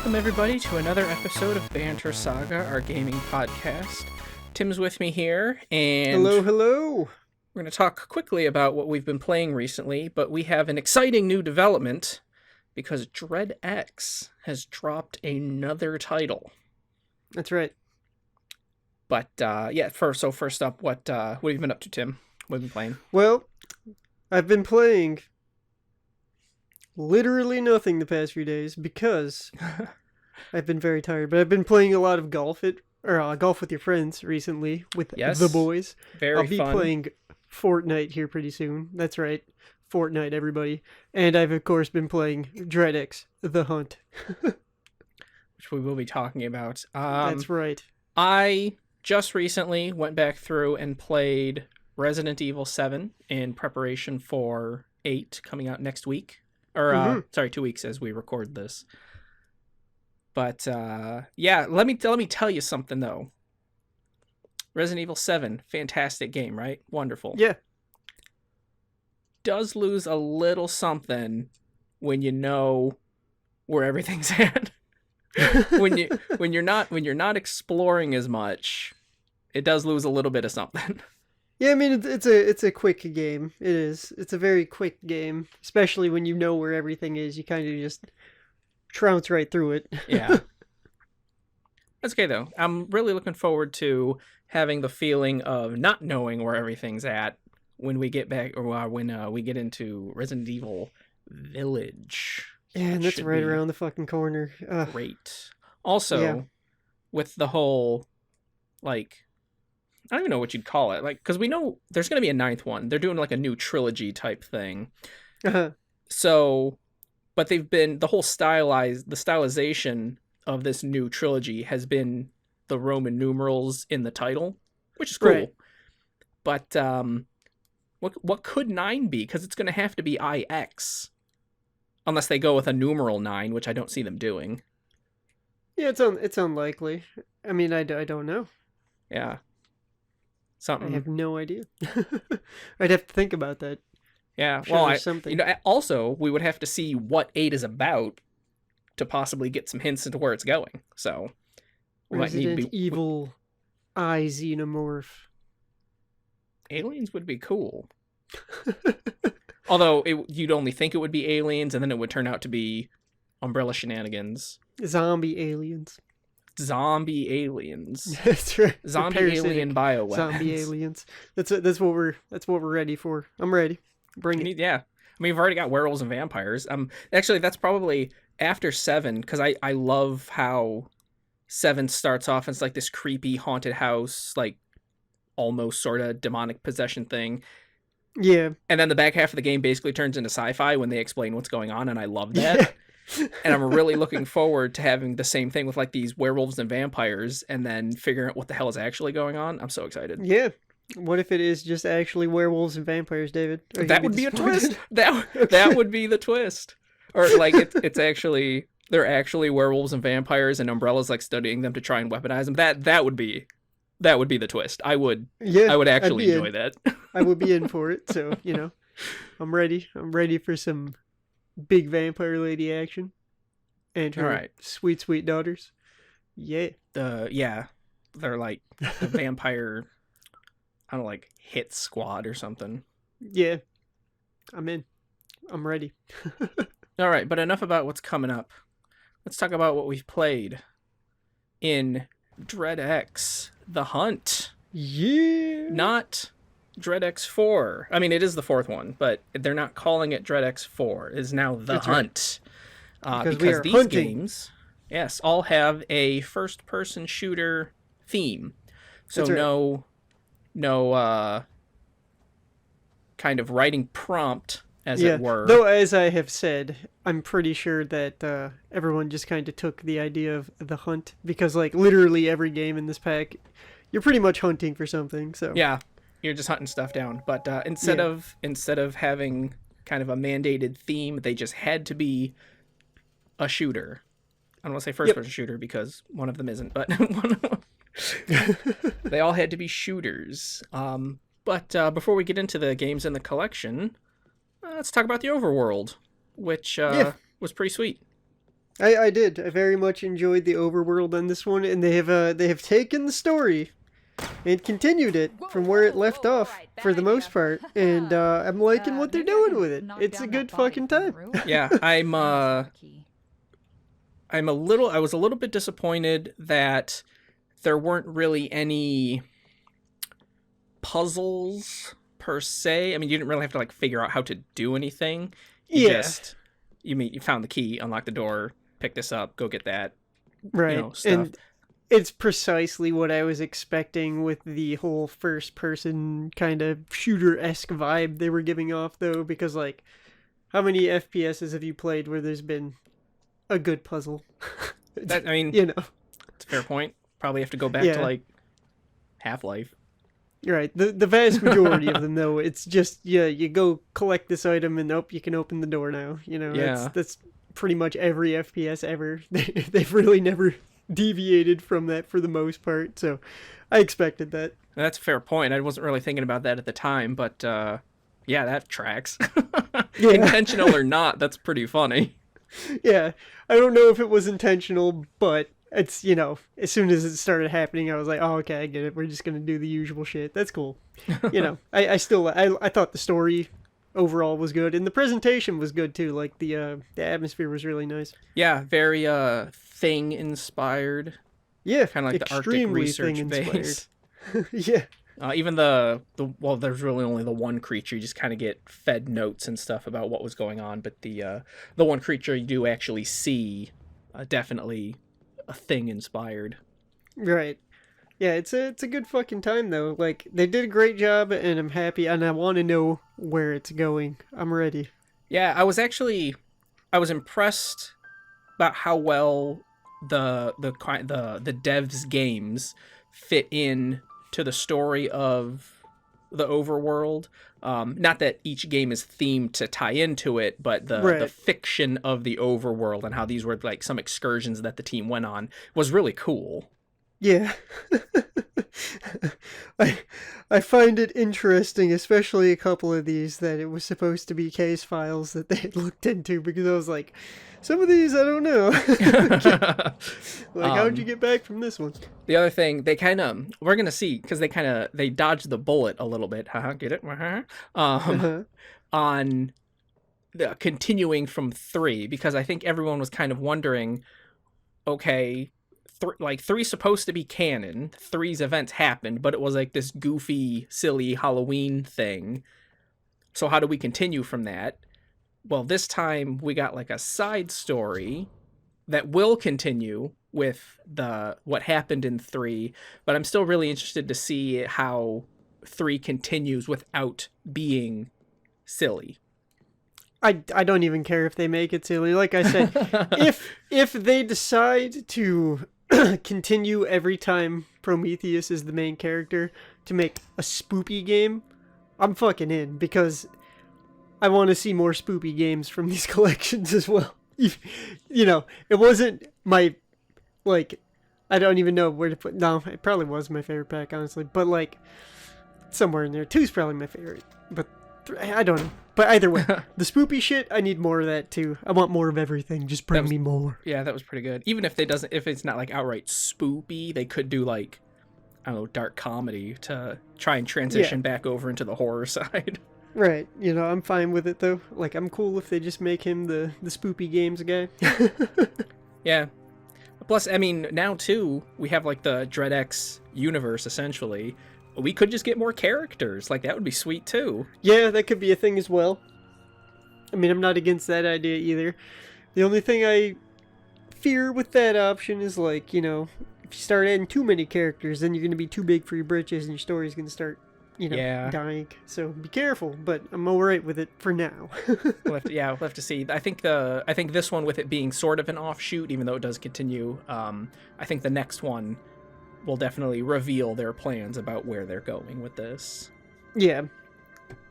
Welcome, everybody, to another episode of Banter Saga, our gaming podcast. Tim's with me here, and hello. We're going to talk quickly about what we've been playing recently, but we have an exciting new development because Dread X has dropped another title. That's right. But first up, what have you been up to, Tim? What have you been playing? Well, I've been playing literally nothing the past few days because I've been very tired. But I've been playing a lot of golf golf with your friends recently with the boys. Very I'll be fun. playing Fortnite here pretty soon. That's right, Fortnite, everybody. And I've of course been playing Dread X, The Hunt, which we will be talking about. That's right. I just recently went back through and played Resident Evil 7 in preparation for 8 coming out next week. Or, 2 weeks as we record this. But, let me tell you something, though. Resident Evil 7, fantastic game, right? Wonderful. Yeah. Does lose a little something when you know where everything's at. when you're not exploring as much, it does lose a little bit of something. Yeah, I mean it's a quick game. It is. It's a very quick game, especially when you know where everything is. You kind of just trounce right through it. Yeah. That's okay though. I'm really looking forward to having the feeling of not knowing where everything's at when we get back, or when we get into Resident Evil Village. Yeah, and that's right around the fucking corner. Great. Also, with the whole, like, I don't even know what you'd call it. Like, because we know there's going to be a 9th one. They're doing like a new trilogy type thing. Uh-huh. So, but the whole stylization of this new trilogy has been the Roman numerals in the title, which is cool. Right. But what could 9 be? Because it's going to have to be IX. Unless they go with a numeral 9, which I don't see them doing. Yeah, it's unlikely. I mean, I don't know. Yeah. Something. I have no idea. I'd have to think about that. Yeah, something. Also, we would have to see what 8 is about to possibly get some hints into where it's going. So, Resident Evil I Xenomorph. Aliens would be cool. Although you'd only think it would be aliens, and then it would turn out to be Umbrella shenanigans. Zombie aliens. That's right. Zombie alien bioweapons. Zombie aliens. That's what we're ready for. I'm ready. Bring it. Yeah. I mean, we've already got werewolves and vampires. Actually, that's probably after 7, because I love how 7 starts off. It's like this creepy haunted house, like almost sort of demonic possession thing. Yeah. And then the back half of the game basically turns into sci-fi when they explain what's going on, and I love that. And I'm really looking forward to having the same thing with like these werewolves and vampires, and then figuring out what the hell is actually going on. I'm so excited. Yeah. What if it is just actually werewolves and vampires, David? That would be a twist. That would be the twist. Or like they're actually werewolves and vampires, and Umbrella's like studying them to try and weaponize them. That would be the twist. I would actually enjoy that. I would be in for it. So, I'm ready. I'm ready for some big vampire lady action. And her sweet, sweet daughters. Yeah. They're like the vampire, I don't know, like hit squad or something. Yeah. I'm in. I'm ready. All right, but enough about what's coming up. Let's talk about what we've played in Dread X, The Hunt. Yeah. Not Dread X 4. I mean, it is the 4th one, but they're not calling it Dread X 4. It is now The Hunt. Right. Because these games, all have a first-person shooter theme. So no kind of writing prompt, as it were. Though, as I have said, I'm pretty sure that everyone just kind of took the idea of The Hunt, because like literally every game in this pack, you're pretty much hunting for something. So yeah, you're just hunting stuff down. But instead of having kind of a mandated theme, they just had to be a shooter. I don't want to say first-person shooter because one of them isn't, but they all had to be shooters. But before we get into the games in the collection, let's talk about the overworld, which was pretty sweet. I did. I very much enjoyed the overworld on this one, and they have taken the story and continued it from where it left off for the most part, and I'm liking what they're doing with it. It's a good fucking time. Yeah, I was a little bit disappointed that there weren't really any puzzles per se. I mean, you didn't really have to like figure out how to do anything. You found the key, unlock the door, pick this up, go get that. Right. Stuff. And it's precisely what I was expecting with the whole first person kind of shooter-esque vibe they were giving off, though, because like how many FPSs have you played where there's been a good puzzle? I mean, you know. It's a fair point. Probably have to go back to like Half-Life. Right. The vast majority of them, though, it's just, you go collect this item and you can open the door now. You know, that's pretty much every FPS ever. They've really never deviated from that for the most part, so I expected that. That's a fair point. I wasn't really thinking about that at the time, but yeah, that tracks. Yeah. Intentional or not, that's pretty funny. Yeah. I don't know if it was intentional, but it's, as soon as it started happening, I was like, oh, okay, I get it. We're just going to do the usual shit. That's cool. I thought the story overall was good, and the presentation was good too. Like the atmosphere was really nice. Yeah, very Thing inspired. Yeah, kind of like the Arctic research base. Yeah. Even there's really only the one creature. You just kind of get fed notes and stuff about what was going on, but the one creature you do actually see, definitely a Thing inspired. Right. Yeah, it's a good fucking time though. Like, they did a great job, and I'm happy, and I want to know where it's going. I'm ready. Yeah, I was impressed about how well the devs' games fit in to the story of the overworld. Not that each game is themed to tie into it, but the fiction of the overworld and how these were like some excursions that the team went on was really cool. Yeah. I find it interesting, especially a couple of these, that it was supposed to be case files that they had looked into, because I was like, some of these I don't know. Like, how'd you get back from this one? The other thing, they kind of, we're going to see, because they dodged the bullet a little bit. Get it? On the continuing from 3, because I think everyone was kind of wondering, okay, 3's supposed to be canon. 3's events happened, but it was like this goofy, silly Halloween thing. So how do we continue from that? Well, this time we got like a side story that will continue with what happened in 3, but I'm still really interested to see how 3 continues without being silly. I don't even care if they make it silly. Like I said, if they decide to continue every time Prometheus is the main character to make a spoopy game, I'm fucking in, because I want to see more spoopy games from these collections as well. It wasn't my, like, I don't even know where to put, no, it probably was my favorite pack, honestly, but like, somewhere in there. 2's probably my favorite, but I don't know. But either way, the spoopy shit, I need more of that too. I want more of everything. Just bring me more. Yeah, that was pretty good. Even if it's not like outright spoopy, they could do like, I don't know, dark comedy to try and transition back over into the horror side. Right. I'm fine with it though. Like, I'm cool if they just make him the spoopy games guy. Yeah. Plus, I mean, now too, we have like the DreadX universe essentially. We could just get more characters. Like, that would be sweet, too. Yeah, that could be a thing as well. I mean, I'm not against that idea either. The only thing I fear with that option is, like, if you start adding too many characters, then you're going to be too big for your britches, and your story's going to start, dying. So be careful, but I'm alright with it for now. we'll have to see. I think this one, with it being sort of an offshoot, even though it does continue, I think the next one will definitely reveal their plans about where they're going with this. Yeah,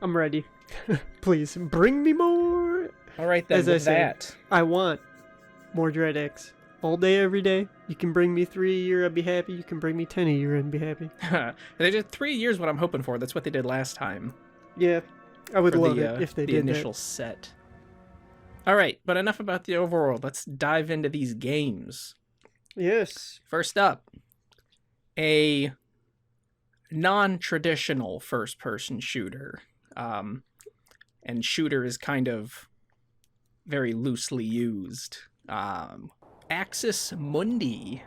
I'm ready. Please bring me more. All right, then. As I said, I want more DreadX all day, every day. You can bring me 3 a year, I'd be happy. You can bring me 10 a year, I'd be happy. They did 3 years. What I'm hoping for. That's what they did last time. Yeah, I would love it if they did the initial that. set. All right, but enough about the overworld. Let's dive into these games. Yes. First up, a non-traditional first-person shooter. And shooter is kind of very loosely used. Axis Mundi,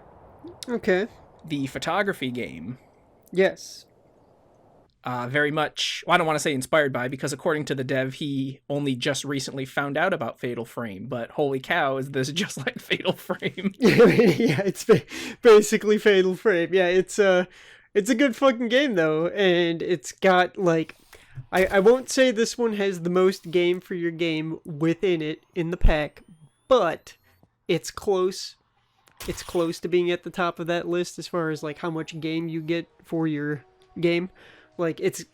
Okay. the photography game. Yes. Very much, well, I don't want to say inspired by, because according to the dev, he only just recently found out about Fatal Frame, but holy cow, is this just like Fatal Frame? Yeah, it's basically Fatal Frame. Yeah, it's a good fucking game though, and it's got like, I won't say this one has the most game for your game within it in the pack, but it's close. It's close to being at the top of that list as far as like how much game you get for your game. Like it's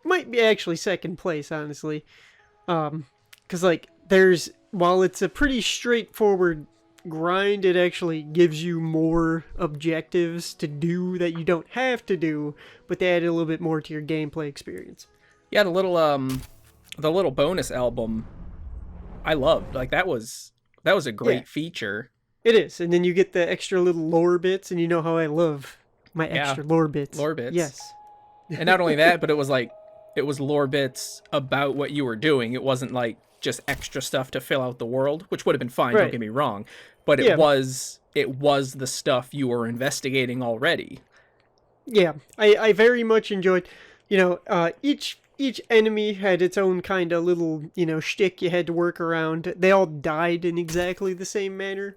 might be actually second place, honestly. Cause like while it's a pretty straightforward grind, it actually gives you more objectives to do that you don't have to do, but they add a little bit more to your gameplay experience. Yeah, the little bonus album I loved. Like that was a great feature. It is, and then you get the extra little lore bits, and you know how I love my extra lore bits. Lore bits. Yes. And not only that, but it was lore bits about what you were doing. It wasn't like just extra stuff to fill out the world, which would have been fine, don't get me wrong. But it was the stuff you were investigating already. Yeah, I very much enjoyed, each enemy had its own kind of little, shtick you had to work around. They all died in exactly the same manner,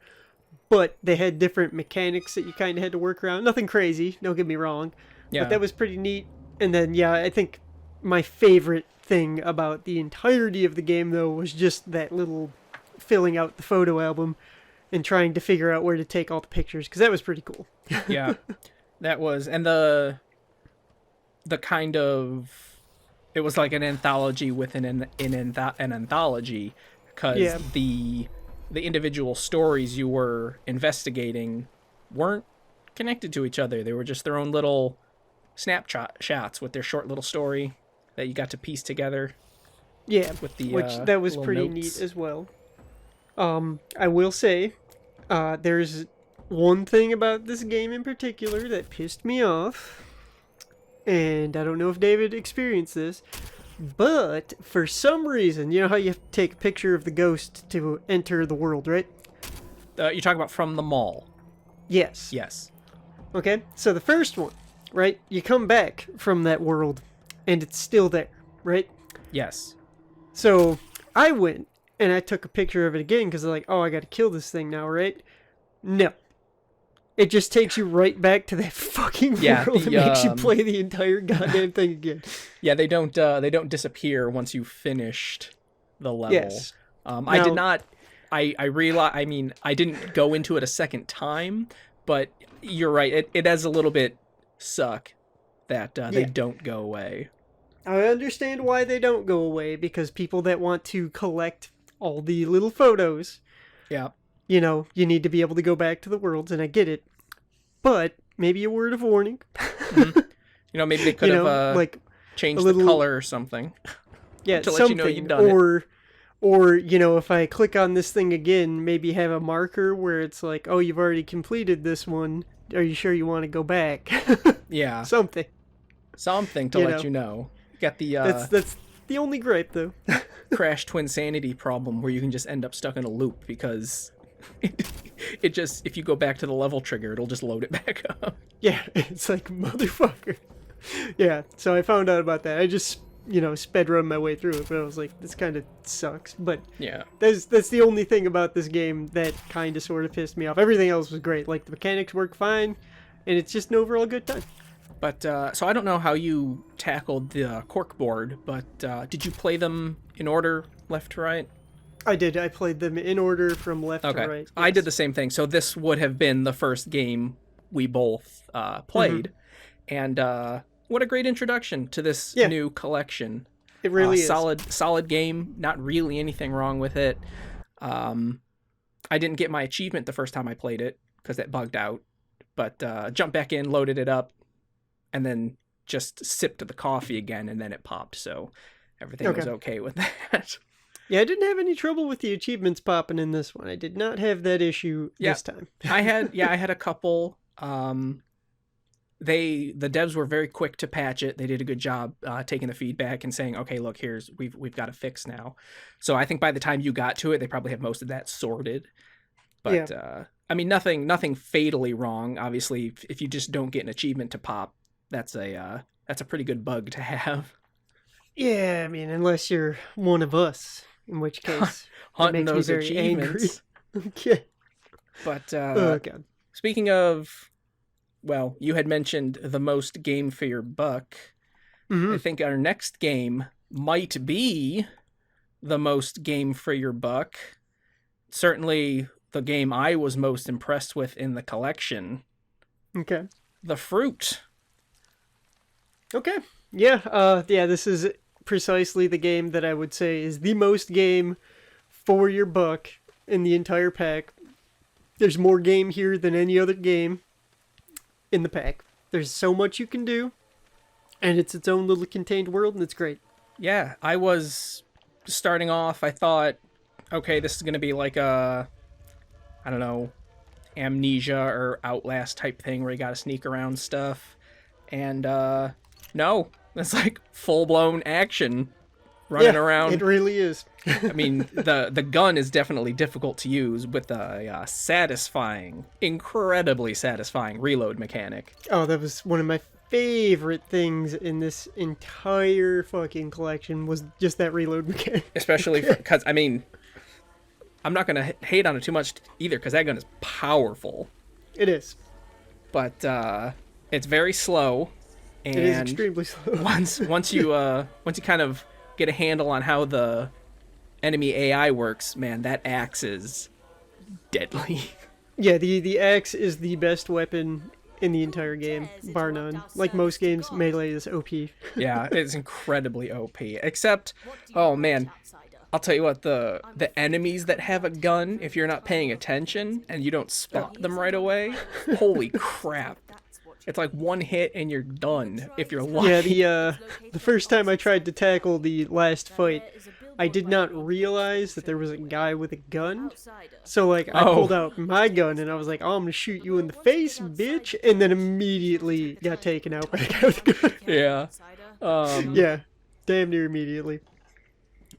but they had different mechanics that you kind of had to work around. Nothing crazy, don't get me wrong. Yeah. But that was pretty neat. And then, yeah, I think my favorite thing about the entirety of the game, though, was just that little filling out the photo album and trying to figure out where to take all the pictures, because that was pretty cool. Yeah, that was, and the kind of, it was like an anthology within an anthology, because the individual stories you were investigating weren't connected to each other. They were just their own little snapshot shots with their short little story that you got to piece together. Yeah, with the which that was pretty neat as well. I will say, there's one thing about this game in particular that pissed me off, and I don't know if David experienced this, but for some reason, you know how you have to take a picture of the ghost to enter the world, right? You're talking about from the mall. Yes. Yes. Okay, so the first one, right? You come back from that world, and it's still there, right? Yes. So I went and I took a picture of it again because I'm like, oh, I got to kill this thing now, right? No. It just takes you right back to that fucking world and makes you play the entire goddamn thing again. Yeah, they don't disappear once you finished the level. Yes. I did not. I realize. I mean, I didn't go into it a second time, but you're right. It has a little bit suck that they don't go away. I understand why they don't go away, because people that want to collect all the little photos, you need to be able to go back to the worlds, and I get it. But maybe a word of warning. Mm-hmm. Maybe they could have like changed the color or something. Yeah, to let you know you've done it. Or, if I click on this thing again, maybe have a marker where it's like, oh, you've already completed this one. Are you sure you want to go back? Yeah. Something to let you know. Got the that's the only gripe, though. Crash Twinsanity problem where you can just end up stuck in a loop because it just, if you go back to the level trigger, it'll just load it back up. Yeah, it's like, motherfucker. Yeah, so I found out about that. I just, sped run my way through it, but I was like, this kind of sucks. But yeah, that's the only thing about this game that kind of sort of pissed me off. Everything else was great. Like, the mechanics work fine, and it's just an overall good time. But, so I don't know how you tackled the corkboard, but did you play them in order, left to right? I did. I played them in order from left to right. Yes. I did the same thing. So this would have been the first game we both played. Mm-hmm. And what a great introduction to this new collection. It really is. Solid game. Not really anything wrong with it. I didn't get my achievement the first time I played it because it bugged out. But jumped back in, loaded it up, and then just sipped the coffee again, and then it popped. So everything was okay with that. Yeah, I didn't have any trouble with the achievements popping in this one. I did not have that issue this time. I had a couple. The devs were very quick to patch it. They did a good job taking the feedback and saying, okay, look, we've got a fix now. So I think by the time you got to it, they probably have most of that sorted. But I mean, nothing fatally wrong. Obviously, if you just don't get an achievement to pop, that's a pretty good bug to have. Yeah, I mean, unless you're one of us, in which case hunting makes those me very achievements. Angry. Okay. But Oh god. Speaking of, well, you had mentioned the most game for your buck. Mm-hmm. I think our next game might be the most game for your buck. Certainly the game I was most impressed with in the collection. Okay. The Fruit. Okay. Yeah, this is precisely the game that I would say is the most game for your buck in the entire pack. There's more game here than any other game in the pack. There's so much you can do, and it's its own little contained world, and it's great. Yeah, I was starting off, I thought, okay, this is going to be like a, I don't know, Amnesia or Outlast type thing where you got to sneak around stuff. And no, it's like full-blown action running around. It really is. I mean, the gun is definitely difficult to use with a incredibly satisfying reload mechanic. Oh, that was one of my favorite things in this entire fucking collection was just that reload mechanic. Especially because, I mean, I'm not going to hate on it too much either because that gun is powerful. It is. But it's very slow. And it is extremely slow. once you kind of get a handle on how the enemy AI works, man, that axe is deadly. Yeah, the axe is the best weapon in the entire game, bar none. Like most games, melee is OP. Yeah, it's incredibly OP. Except, oh man, I'll tell you what, the enemies that have a gun, if you're not paying attention and you don't spot them right away, holy crap. It's like one hit and you're done if you're lucky. Yeah, the first time I tried to tackle the last fight, I did not realize that there was a guy with a gun. So, like, I pulled out my gun and I was like, oh, I'm going to shoot you in the face, bitch. And then immediately got taken out by the guy with the gun. Yeah. Yeah, damn near immediately.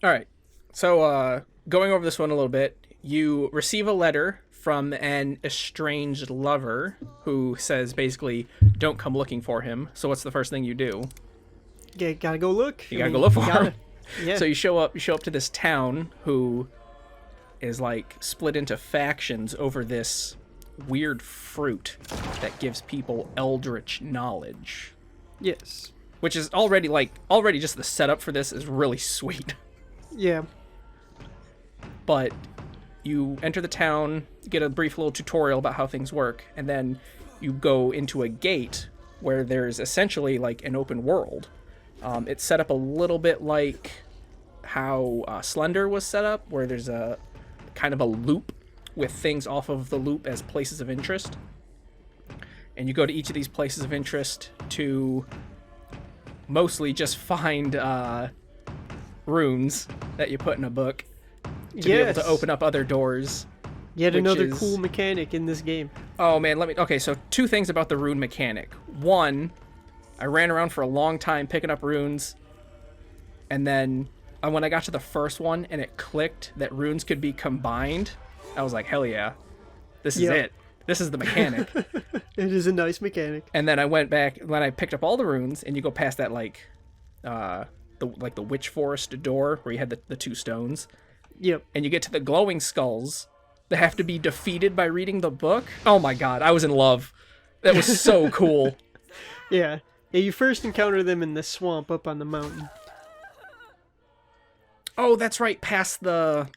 All right. So, going over this one a little bit, you receive a letter from an estranged lover who says basically, don't come looking for him. So what's the first thing you do? Yeah, gotta go look. You gotta go look for him. Yeah. So you show up to this town who is like split into factions over this weird fruit that gives people eldritch knowledge. Yes. Which is already just the setup for this is really sweet. Yeah. But you enter the town, get a brief little tutorial about how things work, and then you go into a gate where there's essentially like an open world. It's set up a little bit like how Slender was set up, where there's a kind of a loop with things off of the loop as places of interest. And you go to each of these places of interest to mostly just find runes that you put in a book to be able to open up other doors. Yet another cool mechanic in this game. Oh man, okay, so two things about the rune mechanic. One, I ran around for a long time picking up runes, and then when I got to the first one and it clicked that runes could be combined, I was like, hell yeah, this is it. This is the mechanic. It is a nice mechanic. And then I went back when I picked up all the runes, and you go past that the witch forest door where you had the two stones. Yep. And you get to the glowing skulls that have to be defeated by reading the book. Oh my god, I was in love. That was so cool. Yeah. Yeah, you first encounter them in the swamp up on the mountain. Oh, that's right, past the...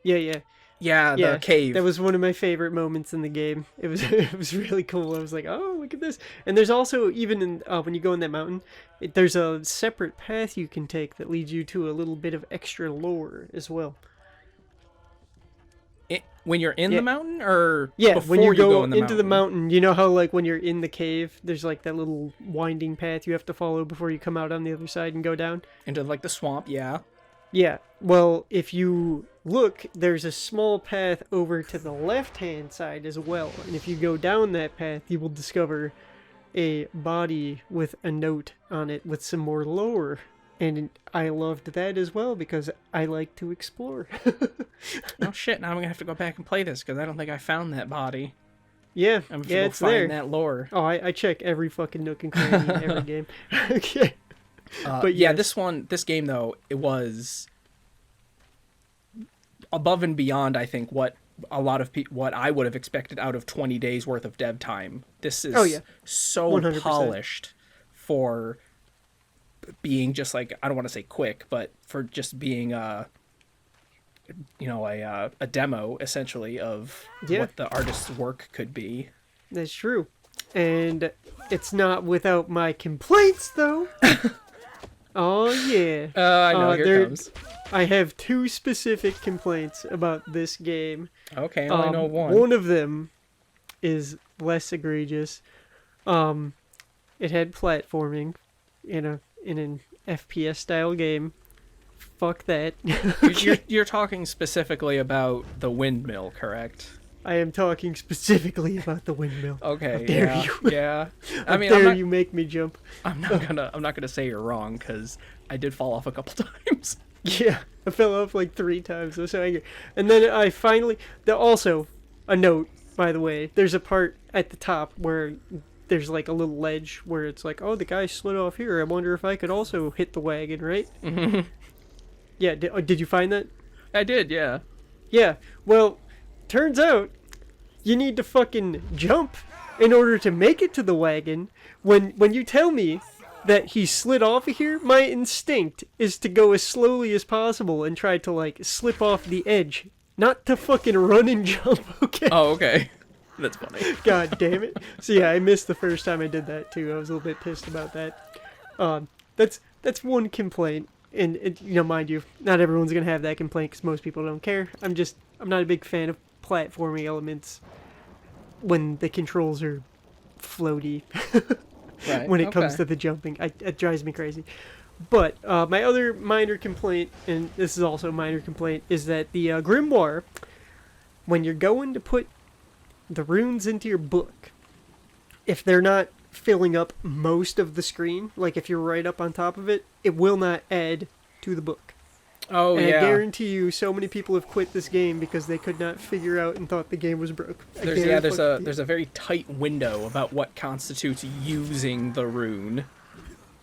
Yeah, the cave. That was one of my favorite moments in the game. It was really cool. I was like, oh, look at this. And there's also, even in when you go in that mountain, there's a separate path you can take that leads you to a little bit of extra lore as well. When you're in the mountain, or before when you go into the mountain, you know how like when you're in the cave, there's like that little winding path you have to follow before you come out on the other side and go down? Into like the swamp, yeah. Yeah, well, if you look, there's a small path over to the left-hand side as well, and if you go down that path, you will discover a body with a note on it with some more lore. And I loved that as well because I like to explore. Oh shit! Now I'm gonna have to go back and play this because I don't think I found that body. Yeah, I'm gonna yeah, go it's find there. that lore. Oh, I check every fucking nook and cranny in every game. Okay. But Yeah, yes. this game though, it was above and beyond. I think what a lot of people, what I would have expected out of 20 days worth of dev time. This Oh is yeah, so 100%. polished for being just like, I don't want to say quick, but for just being a demo essentially of Yeah. what the artist's work could be. That's true. And it's not without my complaints though. Oh yeah. I know, here it comes. I have two specific complaints about this game. Okay, I only know one. One of them is less egregious. It had platforming in an FPS style game. Fuck that. You're talking specifically about the windmill, correct? I am talking specifically about the windmill. Okay, How dare yeah, you? yeah. How dare you make me jump? I'm not gonna say you're wrong because I did fall off a couple times. Yeah, I fell off like 3 times. I was so angry. And then I finally... Also, a note, by the way. There's a part at the top where there's like a little ledge where it's like, oh, the guy slid off here. I wonder if I could also hit the wagon, right? Mm-hmm. Yeah, did you find that? I did, yeah. Yeah, well, turns out you need to fucking jump in order to make it to the wagon. When you tell me that he slid off of here, my instinct is to go as slowly as possible and try to, like, slip off the edge. Not to fucking run and jump, okay? Oh, okay. That's funny. God damn it. So yeah, I missed the first time I did that, too. I was a little bit pissed about that. That's one complaint. And, mind you, not everyone's going to have that complaint because most people don't care. I'm not a big fan of platforming elements when the controls are floaty. Right. When it comes to the jumping. It drives me crazy. But my other minor complaint, and this is also a minor complaint, is that the grimoire, when you're going to put the runes into your book, if they're not filling up most of the screen, like if you're right up on top of it, it will not add to the book. Oh, and yeah. I guarantee you so many people have quit this game because they could not figure out and thought the game was broke. There's a very tight window about what constitutes using the rune.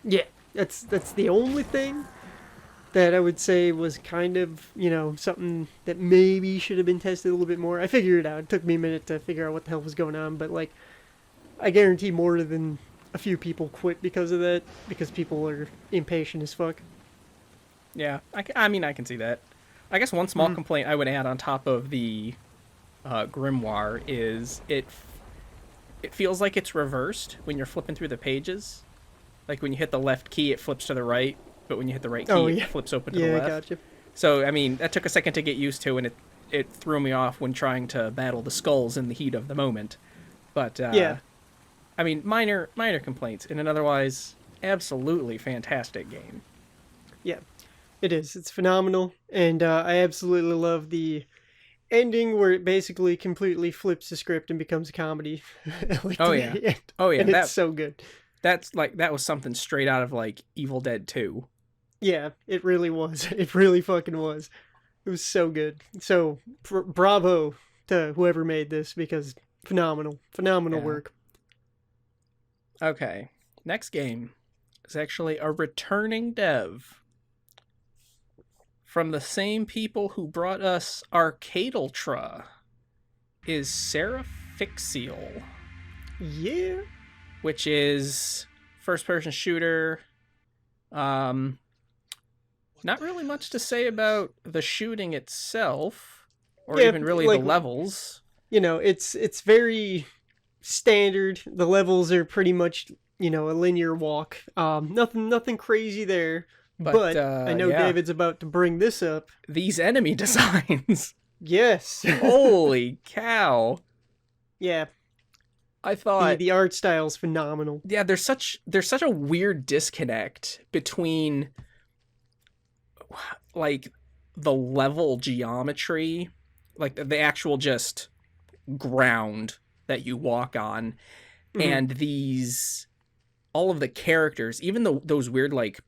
Yeah, that's the only thing that I would say was kind of, something that maybe should have been tested a little bit more. I figured it out. It took me a minute to figure out what the hell was going on, but like I guarantee more than a few people quit because of that, because people are impatient as fuck. Yeah, I mean, I can see that. I guess one small complaint I would add on top of the grimoire is it feels like it's reversed when you're flipping through the pages. Like when you hit the left key, it flips to the right, but when you hit the right key, it flips open to the left. Yeah, gotcha. So, I mean, that took a second to get used to, and it threw me off when trying to battle the skulls in the heat of the moment. But, yeah. I mean, minor complaints in an otherwise absolutely fantastic game. Yeah, it is. It's phenomenal, and I absolutely love the ending where it basically completely flips the script and becomes a comedy. Oh yeah, and it's so good. That was something straight out of like Evil Dead 2. Yeah, it really was. It really fucking was. It was so good. So bravo to whoever made this because phenomenal work. Okay, next game is actually a returning dev from the same people who brought us Arcadultra. Is Seraphixial. Yeah. Which is first-person shooter. Not really much to say about the shooting itself, or even really the levels. It's very standard. The levels are pretty much, a linear walk. Nothing crazy there. But I know David's about to bring this up. These enemy designs. Yes. Holy cow. Yeah. I thought the art style's phenomenal. Yeah, there's such a weird disconnect between like the level geometry, like the actual just ground that you walk on, and all of the characters, even though those weird like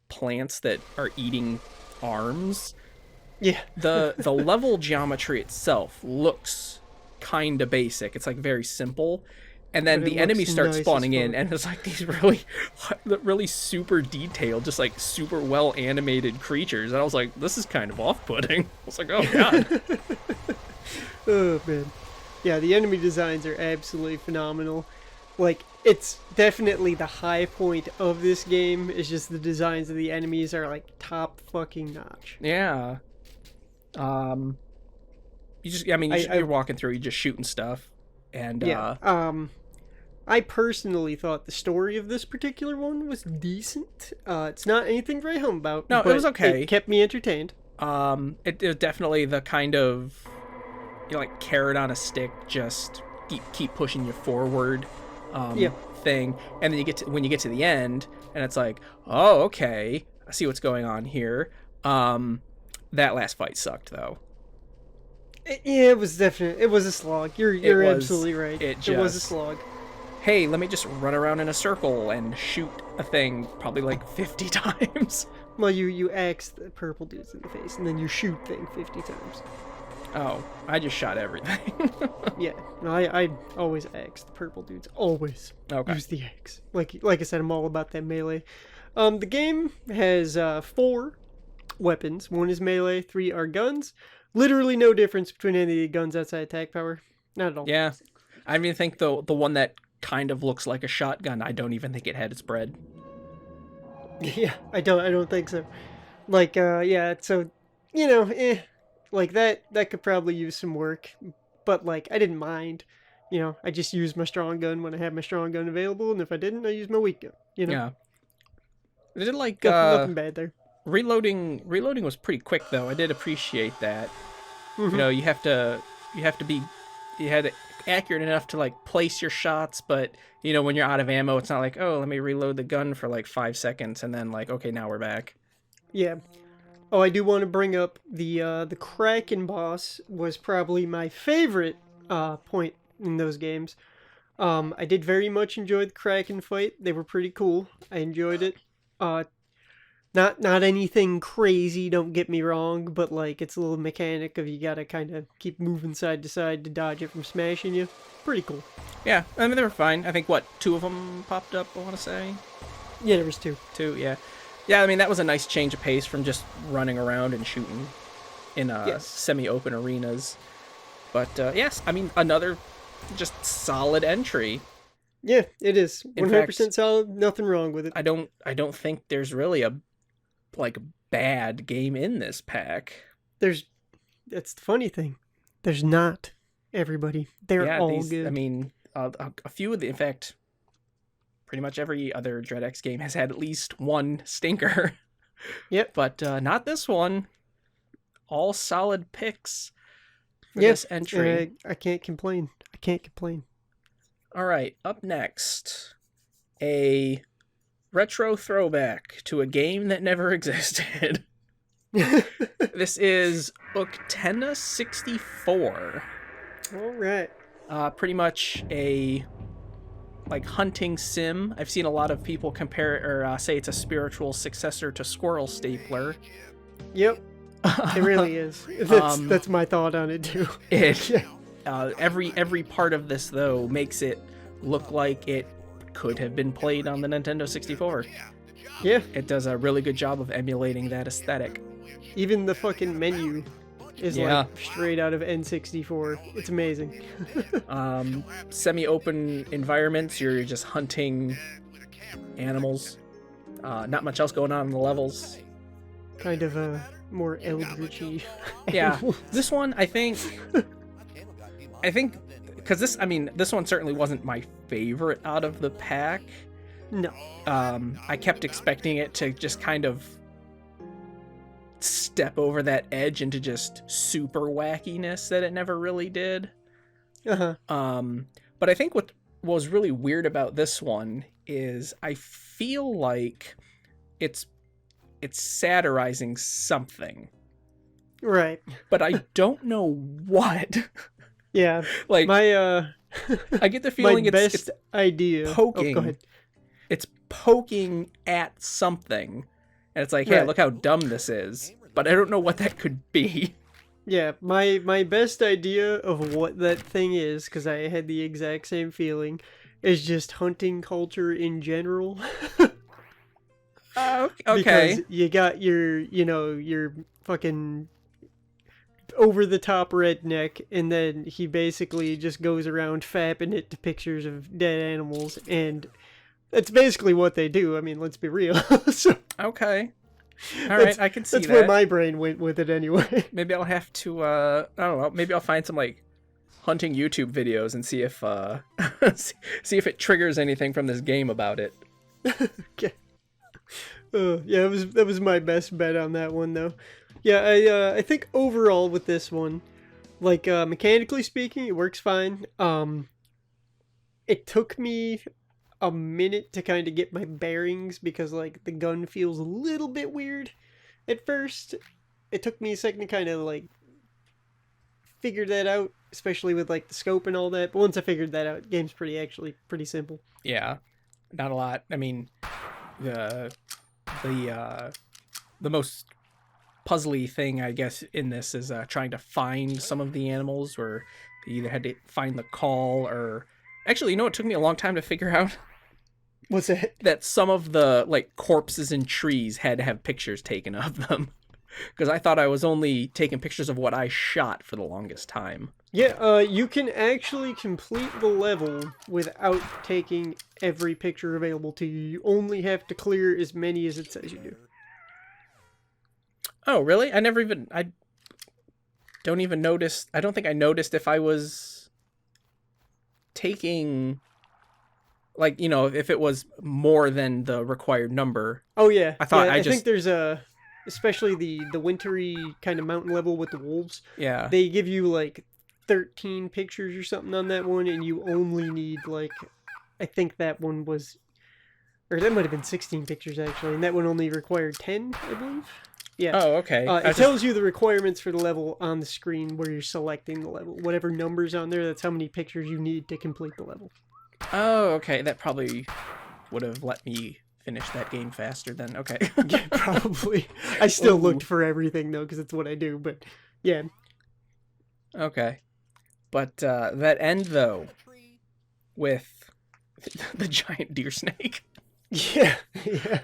plants that are eating arms, Yeah. the level geometry itself looks kind of basic. It's like very simple, and then the enemies start spawning in, and it's like these really super detailed, just like super well animated creatures. And I was like, this is kind of off-putting. I was like, oh god. Oh man, yeah, the enemy designs are absolutely phenomenal. Like, it's definitely the high point of this game. It's just the designs of the enemies are like top fucking notch. Yeah. You're walking through, you're just shooting stuff, and I personally thought the story of this particular one was decent. It's not anything very home about. No, it was okay. It kept me entertained. It was definitely the kind of, like carrot on a stick, just keep pushing you forward, thing. And then when you get to the end, and it's like, oh, okay, I see what's going on here. That last fight sucked though. It was a slog. You're absolutely right. It was a slog. Hey, let me just run around in a circle and shoot a thing probably like 50 times. Well, you axe the purple dudes in the face, and then you shoot thing 50 times. Oh, I just shot everything. Yeah, no, I always axe the purple dudes. Always use the axe. Like I said, I'm all about that melee. The game has 4 weapons. 1 is melee, 3 are guns. Literally no difference between any of the guns outside attack power. Not at all. Yeah, I mean, think the one that kind of looks like a shotgun, I don't even think it had its bread. Yeah, I don't think so. Like, yeah, so, like that could probably use some work, but like I didn't mind. I just used my strong gun when I had my strong gun available, and if I didn't, I used my weak gun. Yeah. I did like nothing bad there. Reloading was pretty quick though. I did appreciate that. Mm-hmm. You had it accurate enough to like place your shots, but when you're out of ammo, it's not like, oh, let me reload the gun for like 5 seconds and then like, okay, now we're back. Yeah. Oh, I do want to bring up the Kraken boss was probably my favorite point in those games. I did very much enjoy the Kraken fight. They were pretty cool. I enjoyed it. Not anything crazy, don't get me wrong, but like it's a little mechanic of you gotta kind of keep moving side to side to dodge it from smashing you. Pretty cool. Yeah, I mean they were fine. I think 2 of them popped up, I want to say. Yeah, there was 2. 2, yeah. Yeah, I mean that was a nice change of pace from just running around and shooting in semi-open arenas. But yes, I mean another just solid entry. Yeah, it is 100% solid. Nothing wrong with it. I don't think there's really a bad game in this pack. That's the funny thing. There's not, everybody. They're all good. I mean, a few of the, in fact, pretty much every other Dread X game has had at least one stinker. Yep. But not this one. All solid picks for this entry. I can't complain. All right, up next, a retro throwback to a game that never existed. This is Uktena 64. All right. Pretty much a hunting sim. I've seen a lot of people compare or say it's a spiritual successor to Squirrel Stapler. Yep. It really is. That's my thought on it too. Every part of this though makes it look like it could have been played on the Nintendo 64. Yeah. It does a really good job of emulating that aesthetic. Even the fucking menu is like straight out of N64. It's amazing. Semi-open environments, you're just hunting animals. Not much else going on in the levels. Kind of a more eldritchy. Yeah. This one, I think because this one certainly wasn't my favorite out of the pack. No. I kept expecting it to just kind of step over that edge into just super wackiness that it never really did. Uh-huh. But I think what was really weird about this one is I feel like it's it's satirizing something. Right. But I don't know what. Yeah. Like, my I get the feeling my it's best idea. poking. Oh, go ahead. It's poking at something. And it's like, hey, Right. look how dumb this is. But I don't know what that could be. Yeah, my best idea of what that thing is, because I had the exact same feeling, is just hunting culture in general. Okay. Because you got your fucking over-the-top redneck, and then he basically just goes around fapping it to pictures of dead animals, and that's basically what they do. I mean, let's be real. So, Okay. All right, I can see that's that. where my brain went with it anyway. Maybe I'll have to, I don't know, maybe I'll find some, like, hunting YouTube videos and see if, see if it triggers anything from this game about it. Okay. Yeah, that was my best bet on that one, though. Yeah, I think overall with this one, like, mechanically speaking, it works fine. It took me a minute to kind of get my bearings because, like, the gun feels a little bit weird at first. It took me a second to kind of, like, figure that out, especially with, like, the scope and all that. But once I figured that out, the game's actually pretty simple. Yeah, not a lot. I mean, the most puzzly thing, I guess, in this is trying to find some of the animals, where you either had to find the call or... Actually, you know, it took me a long time to figure out What's that? that some of the, like, corpses in trees had to have pictures taken of them. Because I thought I was only taking pictures of what I shot for the longest time. Yeah, you can actually complete the level without taking every picture available to you. You only have to clear as many as it says you do. Oh, really? I don't even notice. I don't think I noticed if I was taking, like, you know, if it was more than the required number. Oh, yeah. I thought yeah, I think there's especially the wintry kind of mountain level with the wolves. Yeah. They give you, like, 13 pictures or something on that one, and you only need, like, I think that one was, or that might have been 16 pictures, actually, and that one only required 10, I believe. Yeah. Oh, okay. It tells you the requirements for the level on the screen where you're selecting the level. Whatever number's on there, that's how many pictures you need to complete the level. Oh, okay. That probably would have let me finish that game faster then. Okay. Yeah, probably. I still looked for everything, though, because it's what I do, but yeah. Okay. But that end, though, with the giant deer snake. Yeah, yeah.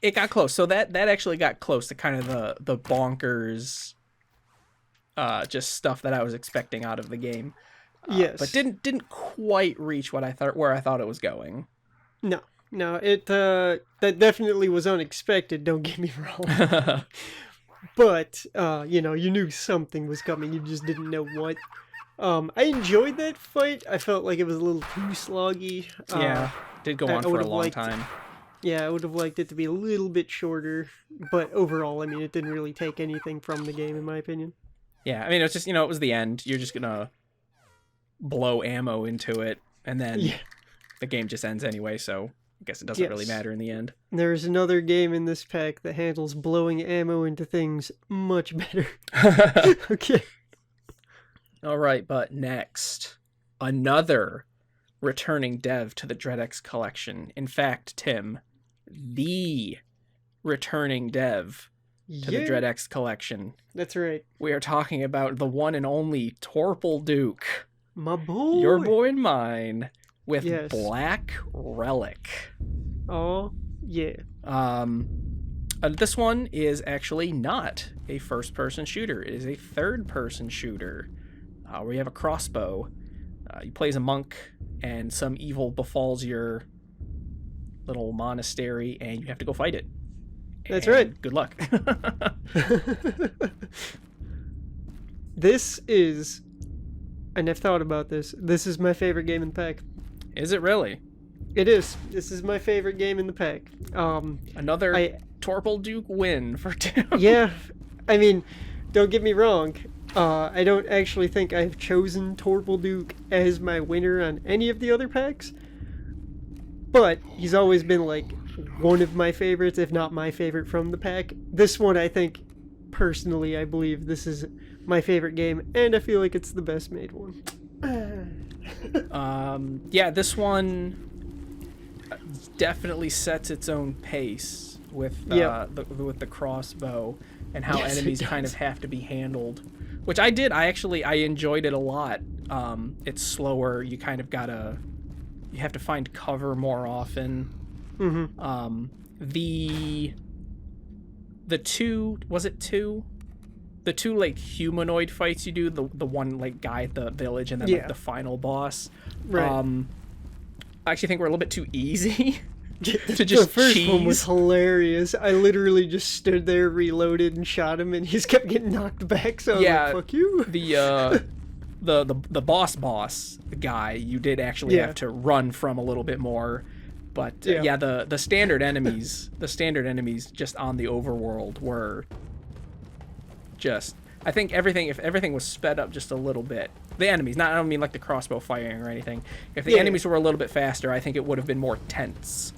It got close. So that actually got close to kind of the bonkers, just stuff that I was expecting out of the game. Yes, but didn't quite reach where I thought it was going. No, it that definitely was unexpected. Don't get me wrong. But you know, you knew something was coming. You just didn't know what. I enjoyed that fight. I felt like it was a little too sloggy. Yeah. Did go on for a long time. Yeah, I would have liked it to be a little bit shorter, but overall, I mean, it didn't really take anything from the game, in my opinion. Yeah, I mean, it was just, you know, it was the end. You're just gonna blow ammo into it, and then the game just ends anyway, so I guess it doesn't really matter in the end. There's another game in this pack that handles blowing ammo into things much better. Okay. All right, but next, another returning dev to the DreadX collection. In fact, Tim, the returning dev to the DreadX collection. That's right. We are talking about the one and only Torpal Duke. My boy. Your boy and mine, with Black Relic. Oh, yeah. This one is actually not a first-person shooter. It is a third-person shooter, where you have a crossbow. You play as a monk, and some evil befalls your little monastery, and you have to go fight it. That's right. Good luck. This is, and I've thought about this, this is my favorite game in the pack. Is it really? It is. This is my favorite game in the pack. Another Torpal Duke win for Tim. Yeah, I mean, don't get me wrong. I don't actually think I've chosen Torpal Duke as my winner on any of the other packs. But he's always been, like, one of my favorites, if not my favorite from the pack. This one, I think, personally, I believe this is my favorite game, and I feel like it's the best made one. Yeah, this one definitely sets its own pace with the crossbow and how enemies kind of have to be handled, which I did. I enjoyed it a lot. It's slower. You kind of you have to find cover more often. Mm-hmm. The two like humanoid fights you do, the one like guy at the village and then like the final boss, right. I actually think we're a little bit too easy to The just first one was hilarious. I literally just stood there, reloaded, and shot him, and he just kept getting knocked back. So I was like, fuck you. The boss guy, you did actually have to run from a little bit more. But the standard enemies, just on the overworld were just. I think if everything was sped up just a little bit, the enemies, I don't mean like the crossbow firing or anything. If the enemies were a little bit faster, I think it would have been more tense.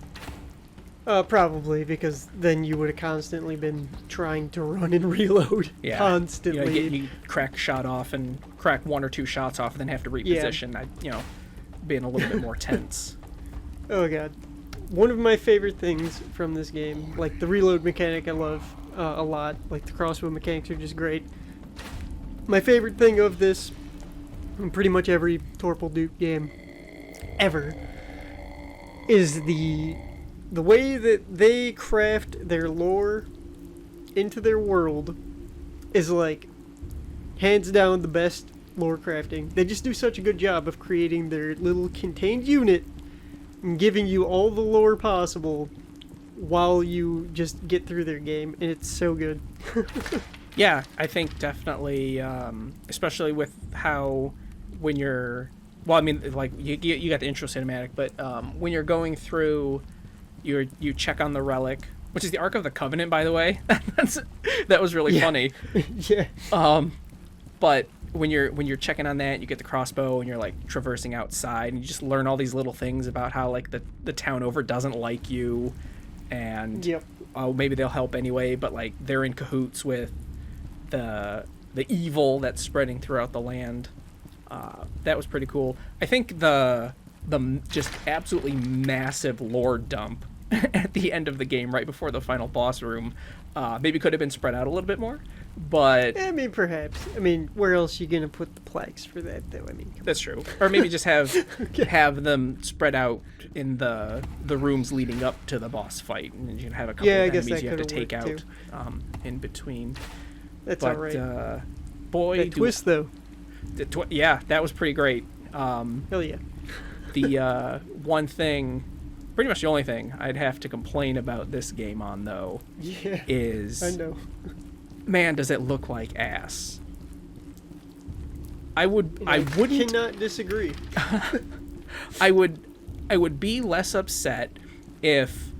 Probably, because then you would have constantly been trying to run and reload constantly. You crack shot off and crack one or two shots off and then have to reposition. Being a little bit more tense. Oh god. One of my favorite things from this game, like the reload mechanic I love a lot, like the crossbow mechanics are just great. My favorite thing of this, in pretty much every Torpal Duke game ever, is the way that they craft their lore into their world is like hands down the best lore crafting. They just do such a good job of creating their little contained unit and giving you all the lore possible while you just get through their game, and it's so good. Yeah, I think definitely, especially with how when you're, well, I mean, like you got the intro cinematic, but when you're going through, you check on the relic, which is the Ark of the Covenant, by the way. That was really funny. Yeah. But when you're checking on that, you get the crossbow and you're like traversing outside, and you just learn all these little things about how like the town over doesn't like you, and maybe they'll help anyway, but like they're in cahoots with the evil that's spreading throughout the land. That was pretty cool. I think the just absolutely massive lore dump at the end of the game, right before the final boss room, maybe could have been spread out a little bit more. But I mean, perhaps. I mean, where else are you gonna put the plaques for that, though? I mean, that's true. Or maybe just have them spread out in the rooms leading up to the boss fight, and you have a couple of enemies you have to take out in between. That's all right. Boy, that twist though. That was pretty great. Hell yeah. The one thing, pretty much the only thing I'd have to complain about this game on, though, is I know. Man, does it look like ass. I cannot disagree. I would be less upset if,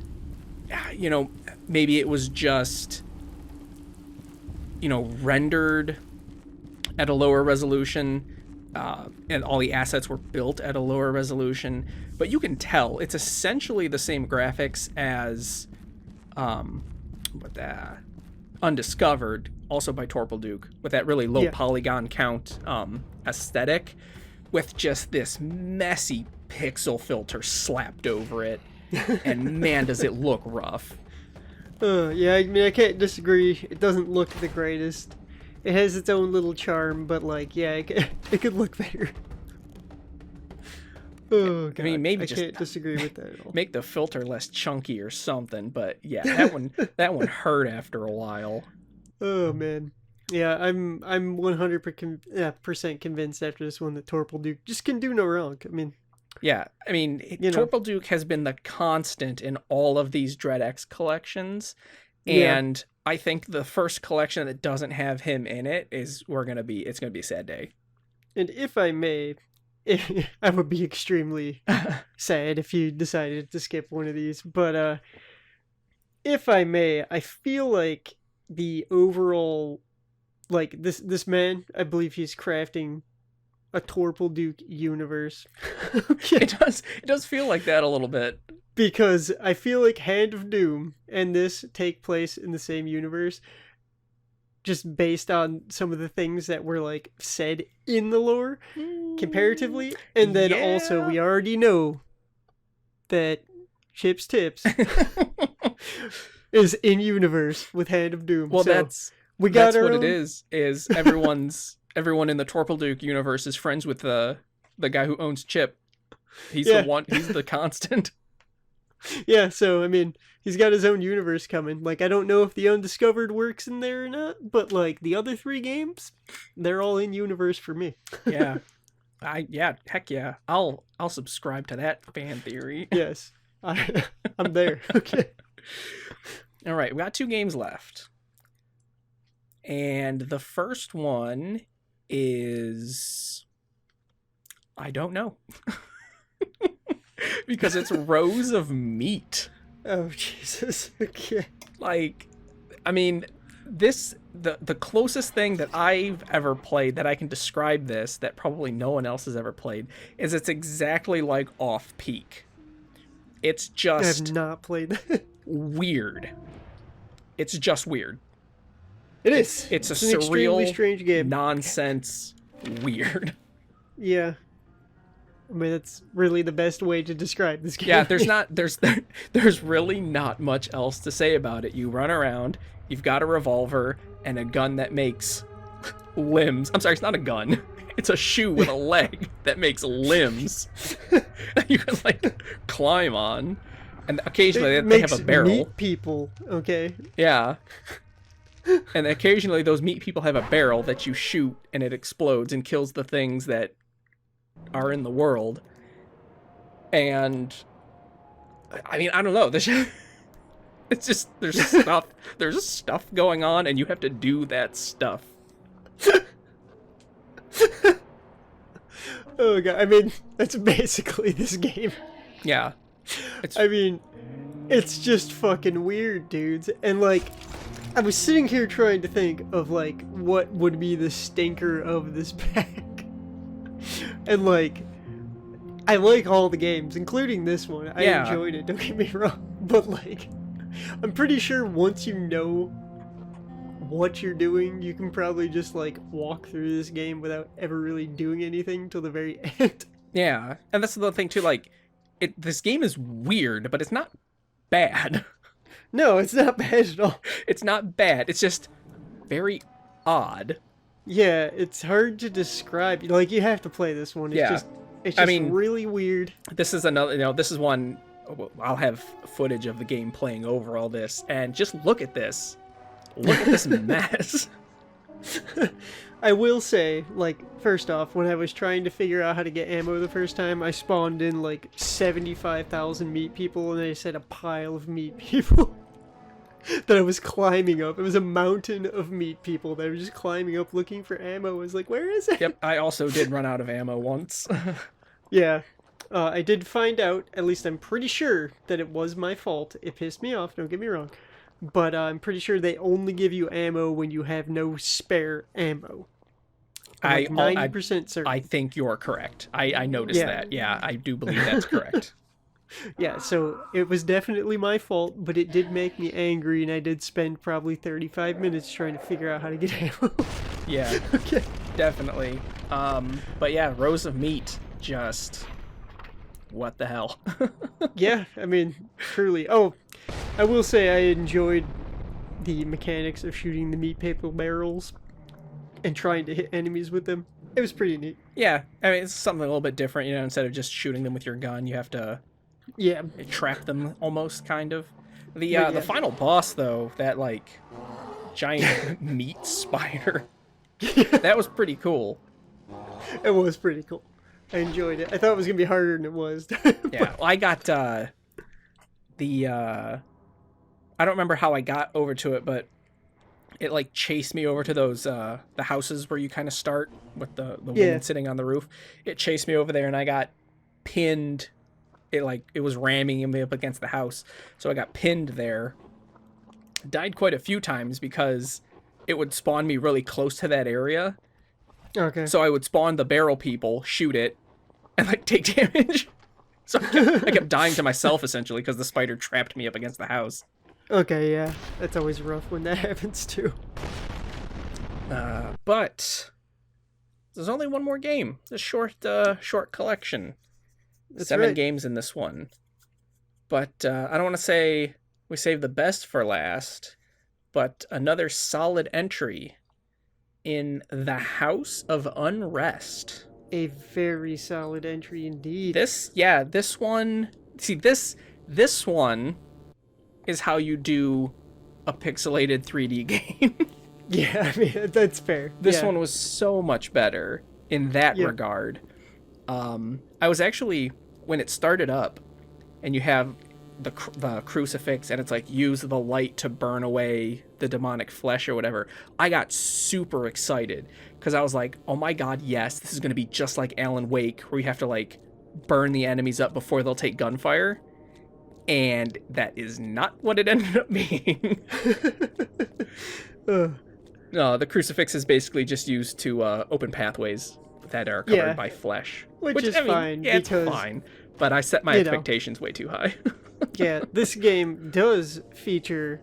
maybe it was just, rendered at a lower resolution, and all the assets were built at a lower resolution. But you can tell it's essentially the same graphics as, Undiscovered, also by Torpal Duke, with that really low polygon count aesthetic, with just this messy pixel filter slapped over it, and man, does it look rough. I mean, I can't disagree. It doesn't look the greatest. It has its own little charm, but it could look better. Oh, God. I mean, maybe I can't disagree with that at all. Make the filter less chunky or something, but yeah, that one hurt after a while. Oh man, yeah, I'm 100% convinced after this one that Torpal Duke just can do no wrong. I mean, Torpal Duke has been the constant in all of these Dread X collections, and I think the first collection that doesn't have him in it it's gonna be a sad day. And if I may, I would be extremely sad if you decided to skip one of these, but if I may, I feel like the overall, like this man, I believe he's crafting a Torpal Duke universe. Okay. It does feel like that a little bit. because I feel like Hand of Doom and this take place in the same universe, just based on some of the things that were like said in the lore comparatively. And then also we already know that Chip's Tips is in universe with Hand of Doom. Well, so that's what it is everyone in the Torpilduke universe is friends with the guy who owns Chip. He's the one, he's the constant. Yeah, so I mean, he's got his own universe coming. Like, I don't know if the Undiscovered works in there or not, but like the other 3 games, they're all in universe for me. Yeah. Heck yeah. I'll subscribe to that fan theory. Yes. I'm there. Okay. All right, we got 2 games left. And the first one is, I don't know. Because it's Rows of Meat. Oh, Jesus. Okay. Like, I mean, the closest thing that I've ever played that I can describe this, that probably no one else has ever played, is it's exactly like Off-Peak. It's just... I have not played that. Weird. It's just weird. It's an surreal, extremely strange game. Nonsense, weird. Yeah. I mean, that's really the best way to describe this game. Yeah, there's really not much else to say about it. You run around, you've got a revolver and a gun that makes limbs. I'm sorry, it's not a gun. It's a shoe with a leg that makes limbs that you can like climb on. And occasionally they have a barrel. Meat people, okay. Yeah. And occasionally those meat people have a barrel that you shoot and it explodes and kills the things that are in the world. And I mean, I don't know. It's just there's stuff going on and you have to do that stuff. Oh god, I mean, that's basically this game. Yeah. I mean, it's just fucking weird, dudes. And like, I was sitting here trying to think of like what would be the stinker of this pack. And like, I like all the games, including this one. I enjoyed it, don't get me wrong. But like, I'm pretty sure once you know what you're doing, you can probably just like walk through this game without ever really doing anything till the very end. Yeah. And that's the thing too, like, this game is weird, but it's not bad. No, it's not bad at all. It's not bad. It's just very odd. Yeah, it's hard to describe. Like, you have to play this one. It's just I mean, really weird. This is another, this is one, I'll have footage of the game playing over all this, and just look at this. Look at this mess. I will say, like, first off, when I was trying to figure out how to get ammo the first time, I spawned in, like, 75,000 meat people, and I just had a pile of meat people that I was climbing up. It was a mountain of meat people that I was just climbing up looking for ammo. I was like, where is it? Yep, I also did run out of ammo once. Yeah. I did find out, at least I'm pretty sure, that it was my fault. It pissed me off, don't get me wrong. But I'm pretty sure they only give you ammo when you have no spare ammo. I'm like 90% certain. I think you're correct. I noticed that. Yeah, I do believe that's correct. Yeah, so it was definitely my fault, but it did make me angry, and I did spend probably 35 minutes trying to figure out how to get ammo. Yeah, okay. Definitely. But yeah, Rows of Meat, just... what the hell? Yeah, I mean, truly. Oh, I will say I enjoyed the mechanics of shooting the meat paper barrels and trying to hit enemies with them. It was pretty neat. Yeah, I mean, it's something a little bit different, instead of just shooting them with your gun, you have to trap them almost, kind of. The final boss, though, that, like, giant meat spider, that was pretty cool. It was pretty cool. I enjoyed it. I thought it was going to be harder than it was. Yeah, well, I got I don't remember how I got over to it, but it like chased me over to those the houses where you kind of start with the woman sitting on the roof. It chased me over there and I got pinned. It was ramming me up against the house, so I got pinned there. Died quite a few times because it would spawn me really close to that area. Okay. So I would spawn the barrel people, shoot it, and like take damage. So I kept dying to myself, essentially, because the spider trapped me up against the house. Okay, yeah. That's always rough when that happens, too. But there's only one more game. A short collection. That's 7 right. games in this one. But I don't want to say we saved the best for last, but another solid entry in the House of Unrest. A very solid entry indeed. This one. See, this one is how you do a pixelated 3D game. Yeah, I mean, that's fair. This one was so much better in that regard. I was actually, when it started up, and you have the crucifix, and it's like, use the light to burn away the demonic flesh or whatever, I got super excited, because I was like, oh my god, yes, this is going to be just like Alan Wake, where you have to, like, burn the enemies up before they'll take gunfire. And that is not what it ended up being. No, the crucifix is basically just used to open pathways that are covered by flesh. Which is fine. Yeah, because, it's fine. But I set my expectations way too high. Yeah, this game does feature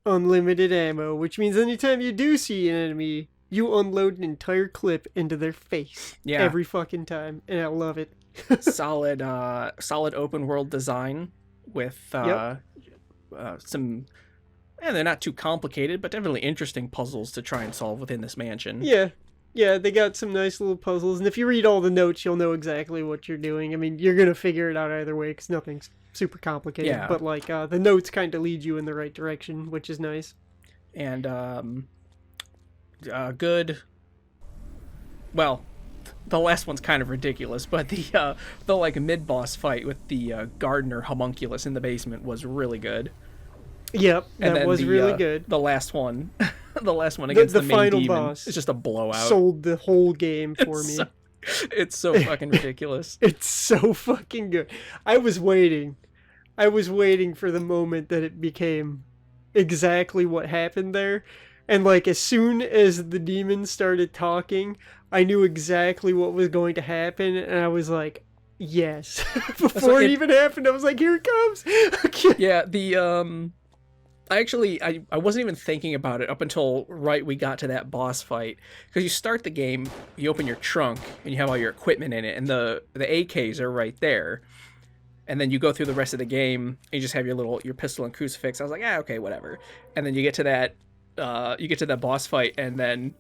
unlimited ammo, which means anytime you do see an enemy, you unload an entire clip into their face. Yeah. Every fucking time. And I love it. Solid open world design with some... Yeah, they're not too complicated, but definitely interesting puzzles to try and solve within this mansion. Yeah, they got some nice little puzzles, and if you read all the notes, you'll know exactly what you're doing. I mean, you're gonna figure it out either way, because nothing's super complicated, but, like, the notes kind of lead you in the right direction, which is nice. And, good... Well, the last one's kind of ridiculous, but the like, mid-boss fight with the gardener homunculus in the basement was really good. Yep, that was really good. The last one, against the main final demon, boss, it's just a blowout. Sold the whole game for me. It's so fucking ridiculous. It's so fucking good. I was waiting for the moment that it became exactly what happened there, and, like, as soon as the demon started talking, I knew exactly what was going to happen, and I was like, yes. Before it even happened, I was like, here it comes. Okay. Yeah, I wasn't even thinking about it up until we got to that boss fight. Because you start the game, you open your trunk, and you have all your equipment in it, and the AKs are right there. And then you go through the rest of the game, and you just have your pistol and crucifix. I was like, okay, whatever. And then you get to that boss fight, and then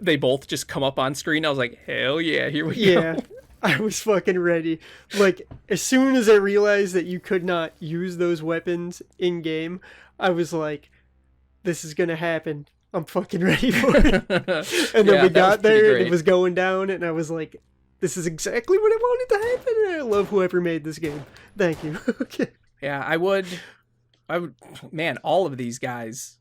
they both just come up on screen. I was like, hell yeah, here we go. Yeah, I was fucking ready. Like, as soon as I realized that you could not use those weapons in-game, I was like, this is gonna happen. I'm fucking ready for it. And then we got there, and it was going down, and I was like, this is exactly what I wanted to happen, and I love whoever made this game. Thank you. Okay. Yeah, I would, man, all of these guys,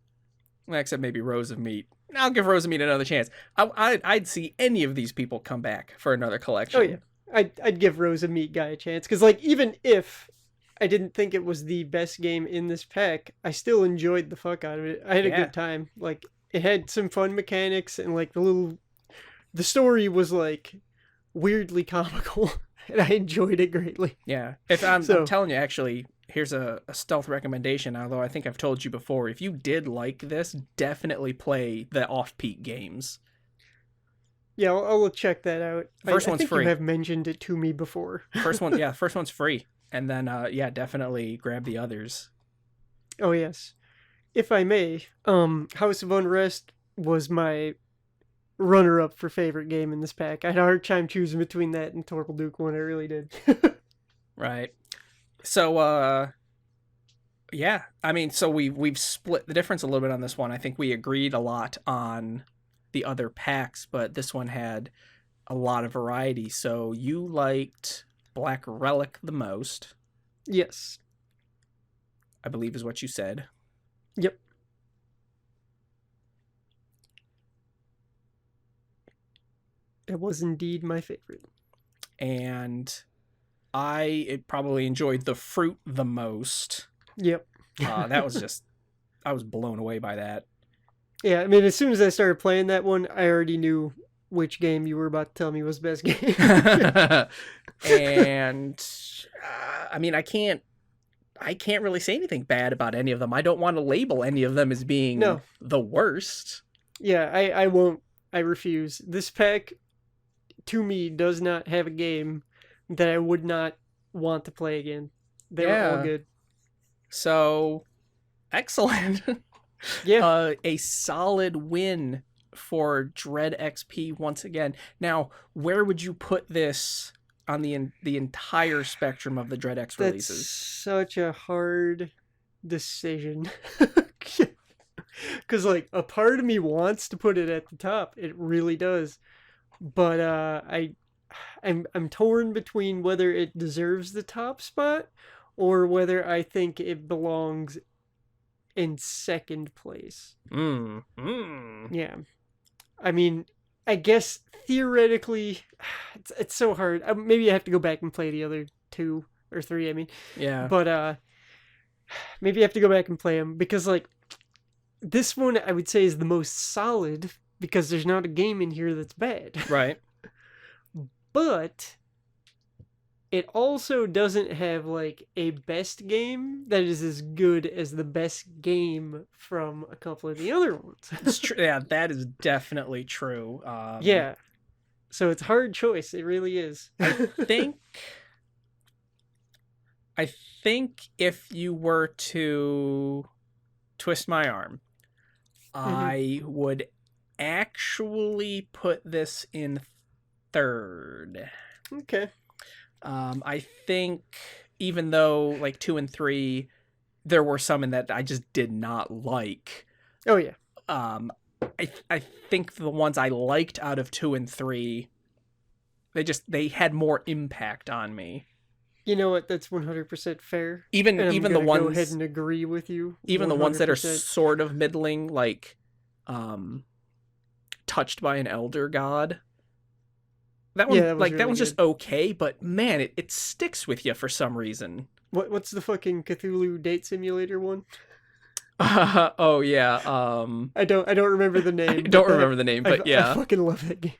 except maybe Rose of Meat. I'll give Rose of Meat another chance. I'd see any of these people come back for another collection. Oh, yeah. I'd give Rose of Meat guy a chance, because, like, even if I didn't think it was the best game in this pack, I still enjoyed the fuck out of it. I had a good time. Like, it had some fun mechanics, and, like, the story was, like, weirdly comical, and I enjoyed it greatly. Yeah. I'm telling you, actually, here's a stealth recommendation, although I think I've told you before. If you did like this, definitely play the off-peak games. Yeah, I'll check that out. First one's I think free. You have mentioned it to me before. First one's free. And then, definitely grab the others. Oh, yes. If I may, House of Unrest was my runner-up for favorite game in this pack. I had a hard time choosing between that and Torpal Duke one. I really did. Right. So, yeah. I mean, so we've split the difference a little bit on this one. I think we agreed a lot on the other packs, but this one had a lot of variety. So you liked Black Relic the most. Yes. I believe is what you said. Yep. It was indeed my favorite. And I probably enjoyed the Fruit the most. Yep. That was just... I was blown away by that. Yeah, I mean, as soon as I started playing that one, I already knew which game you were about to tell me was the best game. And I mean, I can't really say anything bad about any of them. I don't want to label any of them as being the worst. Yeah, I won't. I refuse. This pack, to me, does not have a game that I would not want to play again. They're all good. So, excellent. Yeah. A solid win for Dread XP once again. Now, where would you put this on the entire spectrum of the Dread X releases? That's such a hard decision. Because, like, a part of me wants to put it at the top. It really does. But I'm torn between whether it deserves the top spot or whether I think it belongs in second place. Yeah. I mean, I guess theoretically, it's so hard. Maybe I have to go back and play the other 2 or 3, I mean. Yeah. But maybe I have to go back and play them because, like, this one I would say is the most solid because there's not a game in here that's bad. Right. But it also doesn't have, like, a best game that is as good as the best game from a couple of the other ones. It's true. Yeah, that is definitely true. Yeah. So it's a hard choice. It really is. I think if you were to twist my arm, I would actually put this in third. Okay. I think even though like 2 and 3, there were some in that I just did not like. Oh yeah. I think the ones I liked out of 2 and 3, they had more impact on me. You know what? That's 100% fair. Even the ones, go ahead and agree with you. Even 100%. The ones that are sort of middling, like Touched by an Elder God. That one, that really one's just okay, but man, it sticks with you for some reason. What's the fucking Cthulhu date simulator one? Oh yeah. I don't remember the name. I don't remember the name, but yeah. I fucking love that game.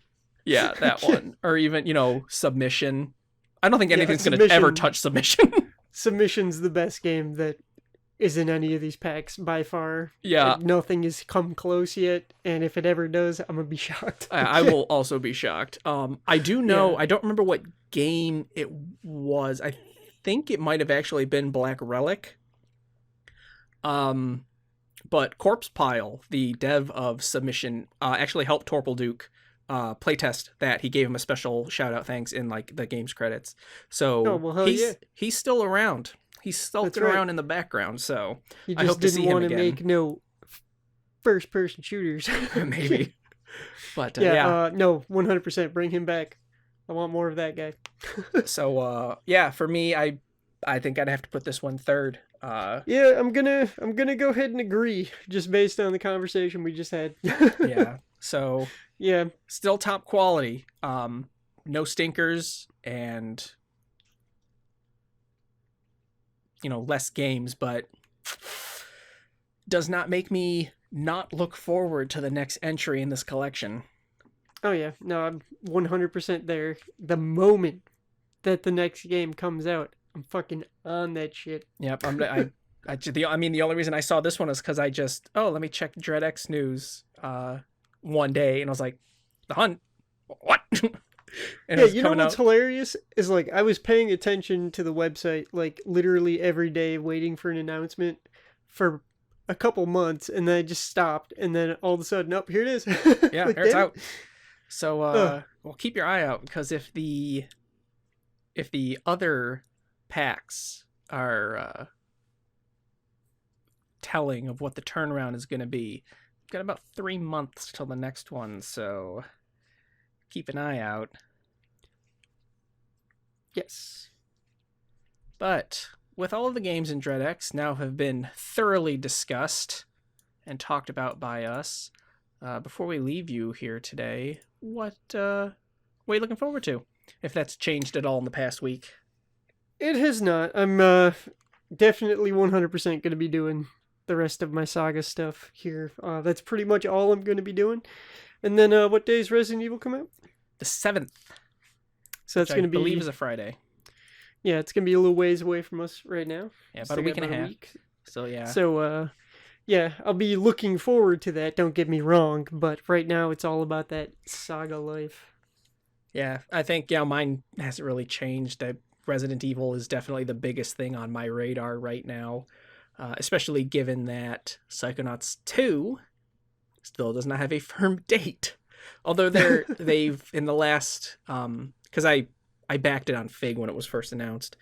Yeah, that one. Or even, Submission. I don't think anything's going to ever touch Submission. Submission's the best game that is in any of these packs by far. Yeah. Nothing has come close yet, and if it ever does, I'm going to be shocked. I will also be shocked. I do know, I don't remember what game it was. I think it might have actually been Black Relic. But Corpse Pile, the dev of Submission, actually helped Torpal Duke playtest that. He gave him a special shout out thanks in like the game's credits. So he's still around. He's skulking around in the background. So I hope to see him again. He just didn't want to make no first person shooters. Maybe. But no, 100% bring him back. I want more of that guy. So for me, I think I'd have to put this one third. Yeah, I'm gonna go ahead and agree just based on the conversation we just had. Yeah. So yeah, still top quality. No stinkers and less games, but does not make me not look forward to the next entry in this collection. Oh yeah, no, I'm 100% there. The moment that the next game comes out, I'm fucking on that shit. Yep, the only reason I saw this one is because I just, let me check Dread X news one day, and I was like, The Hunt? What? And yeah, you know what's hilarious is like I was paying attention to the website like literally every day waiting for an announcement for a couple months, and then I just stopped, and then all of a sudden, here it is. Yeah, like, it's out. So well, keep your eye out, because if the other packs are telling of what the turnaround is going to be, we've got about 3 months till the next one, so keep an eye out. Yes. But with all of the games in Dread X now have been thoroughly discussed and talked about by us, before we leave you here today, what are you looking forward to? If that's changed at all in the past week. It has not. I'm definitely 100% going to be doing the rest of my Saga stuff here. That's pretty much all I'm going to be doing. And then what day is Resident Evil come out? The 7th. So that's going to be... I believe is a Friday. Yeah, it's going to be a little ways away from us right now. Yeah, about a week and a half. So, yeah. So, yeah, I'll be looking forward to that, don't get me wrong, but right now it's all about that Saga life. Yeah, I think, mine hasn't really changed. Resident Evil is definitely the biggest thing on my radar right now, especially given that Psychonauts 2 still does not have a firm date. Although they've, in the last, because I backed it on Fig when it was first announced.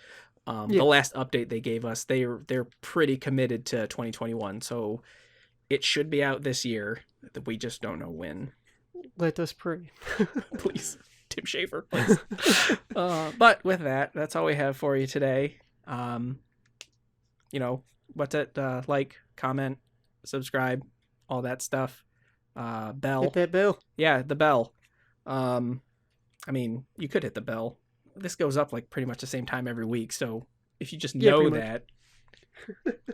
The last update they gave us, they're pretty committed to 2021, so it should be out this year. We just don't know when. Let us pray. Please, Tim Schafer, please. But with that, that's all we have for you today. What's it? Like, comment, subscribe, all that stuff. Bell. Hit that bell. Yeah, the bell. I mean, you could hit the bell. This goes up like pretty much the same time every week, so if you just know that,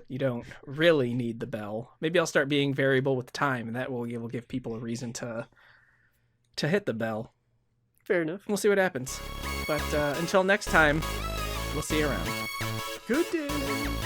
you don't really need the bell. Maybe I'll start being variable with time, and that will give people a reason to hit the bell. Fair enough. We'll see what happens. But until next time, we'll see you around. Good day.